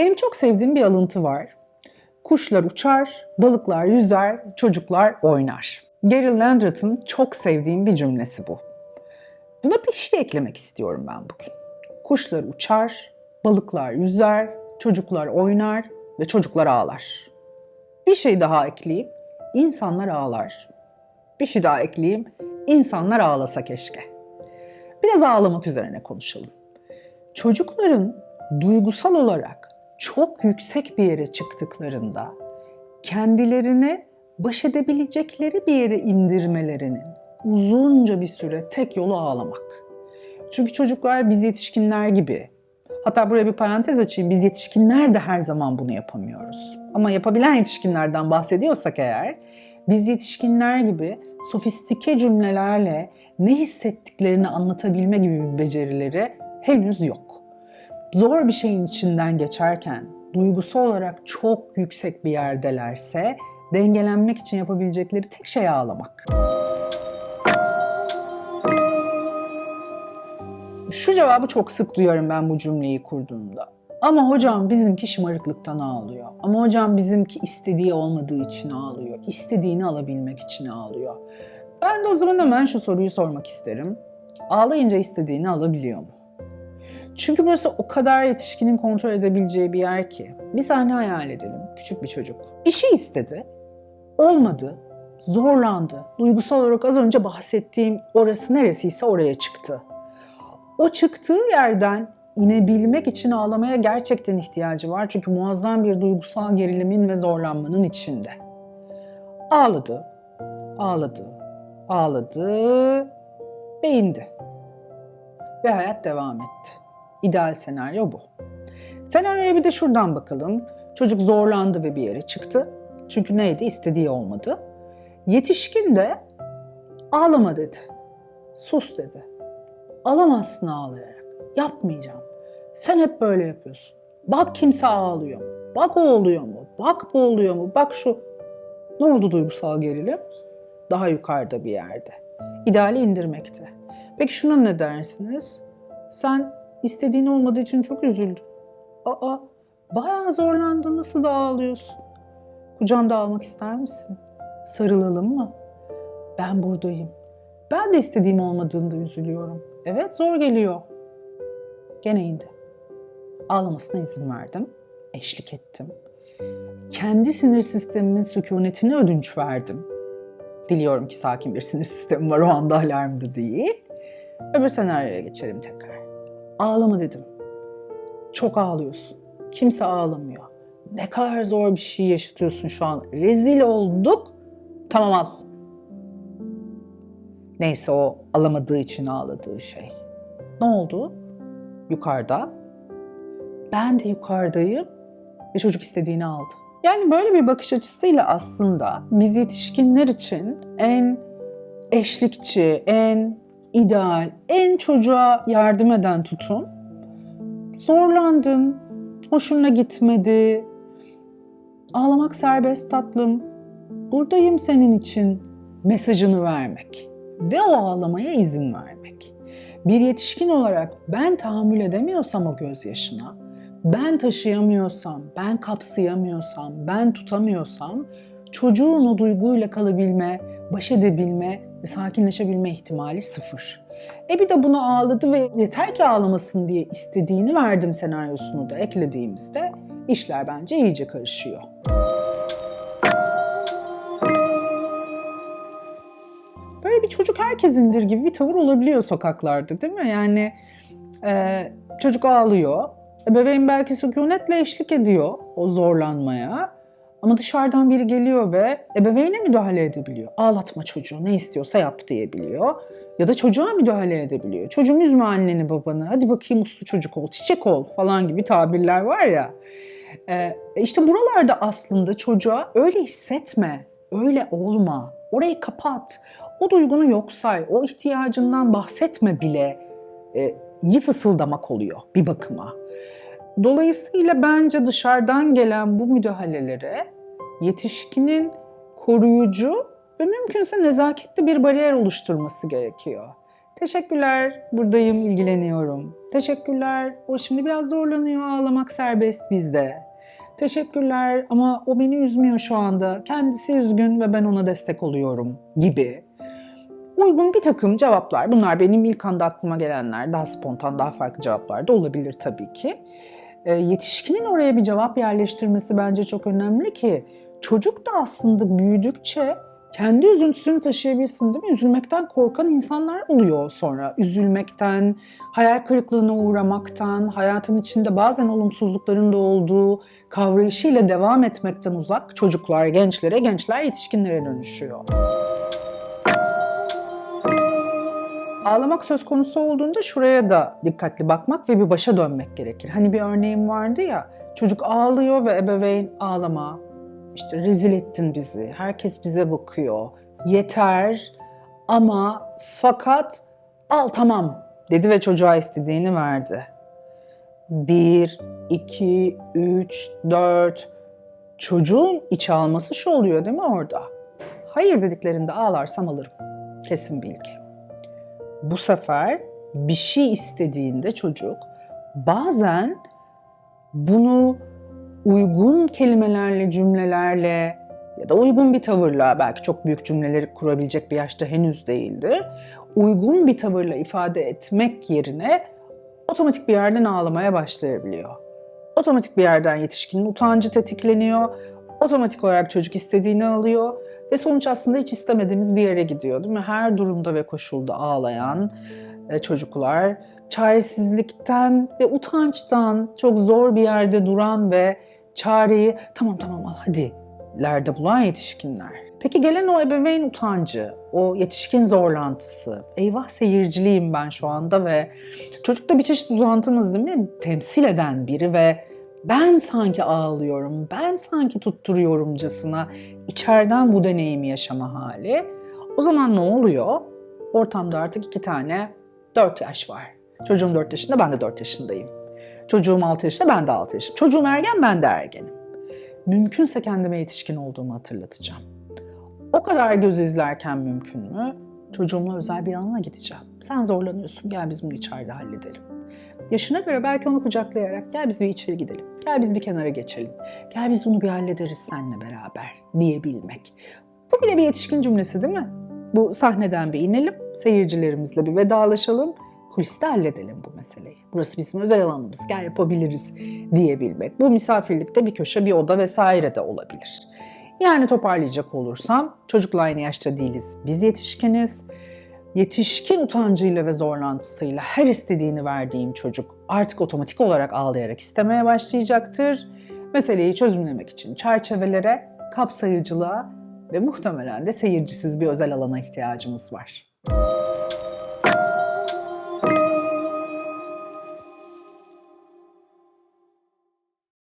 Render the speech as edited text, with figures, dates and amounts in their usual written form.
Benim çok sevdiğim bir alıntı var. Kuşlar uçar, balıklar yüzer, çocuklar oynar. Gary Landreth'ın çok sevdiğim bir cümlesi bu. Buna bir şey eklemek istiyorum ben bugün. Kuşlar uçar, balıklar yüzer, çocuklar oynar ve çocuklar ağlar. Bir şey daha ekleyeyim, insanlar ağlar. Bir şey daha ekleyeyim, insanlar ağlasa keşke. Biraz ağlamak üzerine konuşalım. Çocukların duygusal olarak çok yüksek bir yere çıktıklarında kendilerini baş edebilecekleri bir yere indirmelerinin uzunca bir süre tek yolu ağlamak. Çünkü çocuklar biz yetişkinler gibi, hatta buraya bir parantez açayım, biz yetişkinler de her zaman bunu yapamıyoruz. Ama yapabilen yetişkinlerden bahsediyorsak eğer, biz yetişkinler gibi sofistike cümlelerle ne hissettiklerini anlatabilme gibi bir becerileri henüz yok. Zor bir şeyin içinden geçerken, duygusal olarak çok yüksek bir yerdelerse, dengelenmek için yapabilecekleri tek şey ağlamak. Şu cevabı çok sık duyuyorum ben bu cümleyi kurduğumda. Ama hocam bizimki şımarıklıktan ağlıyor. Ama hocam bizimki istediği olmadığı için ağlıyor. İstediğini alabilmek için ağlıyor. Ben de o zaman hemen şu soruyu sormak isterim. Ağlayınca istediğini alabiliyor mu? Çünkü burası o kadar yetişkinin kontrol edebileceği bir yer ki. Bir sahne hayal edelim. Küçük bir çocuk. Bir şey istedi. Olmadı. Zorlandı. Duygusal olarak az önce bahsettiğim orası neresiyse oraya çıktı. O çıktığı yerden inebilmek için ağlamaya gerçekten ihtiyacı var. Çünkü muazzam bir duygusal gerilimin ve zorlanmanın içinde. Ağladı, ağladı, ağladı ve indi. Ve hayat devam etti. İdeal senaryo bu. Senaryoya bir de şuradan bakalım. Çocuk zorlandı ve bir yere çıktı. Çünkü neydi? İstediği olmadı. Yetişkin de ağlama dedi. Sus dedi. Alamazsın ağlayarak. Yapmayacağım. Sen hep böyle yapıyorsun. Bak kimse ağlıyor mu? Bak o oluyor mu? Bak bu oluyor mu? Bak şu. Ne oldu duygusal gerilim? Daha yukarıda bir yerde. İdeali indirmekte. Peki şuna ne dersiniz? Sen istediğin olmadığı için çok üzüldün. Bayağı zorlandın. Nasıl da ağlıyorsun? Kucağımda almak ister misin? Sarılalım mı? Ben buradayım. Ben de istediğim olmadığında üzülüyorum. Evet, zor geliyor. Gene indi. Ağlamasına izin verdim. Eşlik ettim. Kendi sinir sistemimin sükunetine ödünç verdim. Diliyorum ki sakin bir sinir sistemi var, o anda alarmda değil. Öbür senaryoya geçelim tekrar. Ağlama dedim. Çok ağlıyorsun. Kimse ağlamıyor. Ne kadar zor bir şey yaşatıyorsun şu an. Rezil olduk. Tamam al. Neyse o alamadığı için ağladığı şey. Ne oldu? Yukarıda. Ben de yukarıdayım ve çocuk istediğini aldı. Yani böyle bir bakış açısıyla aslında biz yetişkinler için en eşlikçi, en ideal, en çocuğa yardım eden tutum. Zorlandın, hoşuna gitmedi. Ağlamak serbest tatlım. Buradayım senin için mesajını vermek. Ve o ağlamaya izin vermek. Bir yetişkin olarak ben tahammül edemiyorsam o gözyaşına, ben taşıyamıyorsam, ben kapsayamıyorsam, ben tutamıyorsam çocuğun o duyguyla kalabilme, baş edebilme ve sakinleşebilme ihtimali sıfır. Bir de bunu ağladı ve yeter ki ağlamasın diye istediğini verdim senaryosunu da eklediğimizde işler bence iyice karışıyor. Böyle bir çocuk herkesindir gibi bir tavır olabiliyor sokaklarda, değil mi? Yani çocuk ağlıyor. Bebeğin belki sükunetle eşlik ediyor o zorlanmaya. Ama dışarıdan biri geliyor ve ebeveyne müdahale edebiliyor. Ağlatma çocuğu, ne istiyorsa yap diyebiliyor. Ya da çocuğa müdahale edebiliyor. Çocuğum üzme anneni babanı, hadi bakayım uslu çocuk ol, çiçek ol falan gibi tabirler var ya. İşte buralarda aslında çocuğa öyle hissetme, öyle olma, orayı kapat. O duygunu yok say, o ihtiyacından bahsetme bile iyi fısıldamak oluyor bir bakıma. Dolayısıyla bence dışarıdan gelen bu müdahalelere yetişkinin koruyucu ve mümkünse nezaketli bir bariyer oluşturması gerekiyor. Teşekkürler, buradayım, ilgileniyorum. Teşekkürler, o şimdi biraz zorlanıyor, ağlamak serbest bizde. Teşekkürler ama o beni üzmüyor şu anda. Kendisi üzgün ve ben ona destek oluyorum gibi. Uygun bir takım cevaplar. Bunlar benim ilk anda aklıma gelenler. Daha spontan, daha farklı cevaplar da olabilir tabii ki. Yetişkinin oraya bir cevap yerleştirmesi bence çok önemli ki çocuk da aslında büyüdükçe kendi üzüntüsünü taşıyabilsin, değil mi? Üzülmekten korkan insanlar oluyor sonra. Üzülmekten, hayal kırıklığına uğramaktan, hayatın içinde bazen olumsuzlukların da olduğu kavrayışıyla devam etmekten uzak çocuklar, gençlere, gençler yetişkinlere dönüşüyor. Ağlamak söz konusu olduğunda şuraya da dikkatli bakmak ve bir başa dönmek gerekir. Hani bir örneğim vardı ya, çocuk ağlıyor ve ebeveyn ağlama, işte rezil ettin bizi, herkes bize bakıyor, yeter ama fakat al tamam dedi ve çocuğa istediğini verdi. 1, 2, 3, 4 çocuğun iç alması şu oluyor değil mi orada? Hayır dediklerinde ağlarsam alırım. Kesin bilgi. Bu sefer bir şey istediğinde çocuk bazen bunu uygun kelimelerle, cümlelerle ya da uygun bir tavırla, belki çok büyük cümleleri kurabilecek bir yaşta henüz değildir, uygun bir tavırla ifade etmek yerine otomatik bir yerden ağlamaya başlayabiliyor. Otomatik bir yerden yetişkinin utancı tetikleniyor, otomatik olarak çocuk istediğini alıyor ve sonuç aslında hiç istemediğimiz bir yere gidiyor, değil mi? Her durumda ve koşulda ağlayan çocuklar, çaresizlikten ve utançtan çok zor bir yerde duran ve çareyi tamam al hadi'lerde bulan yetişkinler. Peki gelen o ebeveyn utancı, o yetişkin zorlantısı, eyvah seyirciliyim ben şu anda ve çocukta bir çeşit uzantımız değil mi? Temsil eden biri ve ben sanki ağlıyorum, ben sanki tutturuyorumcasına içeriden bu deneyimi yaşama hali. O zaman ne oluyor? Ortamda artık 2 tane 4 yaş var. Çocuğum 4 yaşında, ben de 4 yaşındayım. Çocuğum 6 yaşında, ben de 6 yaşındayım. Çocuğum ergen, ben de ergenim. Mümkünse kendime yetişkin olduğumu hatırlatacağım. O kadar göz izlerken mümkün mü? Çocuğumla özel bir alana gideceğim. Sen zorlanıyorsun, gel biz bunu içeride halledelim. Yaşına göre belki onu kucaklayarak gel biz bir içeri gidelim, gel biz bir kenara geçelim, gel biz bunu bir hallederiz seninle beraber diyebilmek. Bu bile bir yetişkin cümlesi değil mi? Bu sahneden bir inelim, seyircilerimizle bir vedalaşalım, kuliste halledelim bu meseleyi. Burası bizim özel alanımız, gel yapabiliriz diyebilmek. Bu misafirlikte bir köşe, bir oda vesaire de olabilir. Yani toparlayacak olursam çocukla aynı yaşta değiliz, biz yetişkiniz. Yetişkin utancıyla ve zorlantısıyla her istediğini verdiğim çocuk artık otomatik olarak ağlayarak istemeye başlayacaktır. Meseleyi çözümlemek için çerçevelere, kapsayıcılığa ve muhtemelen de seyircisiz bir özel alana ihtiyacımız var.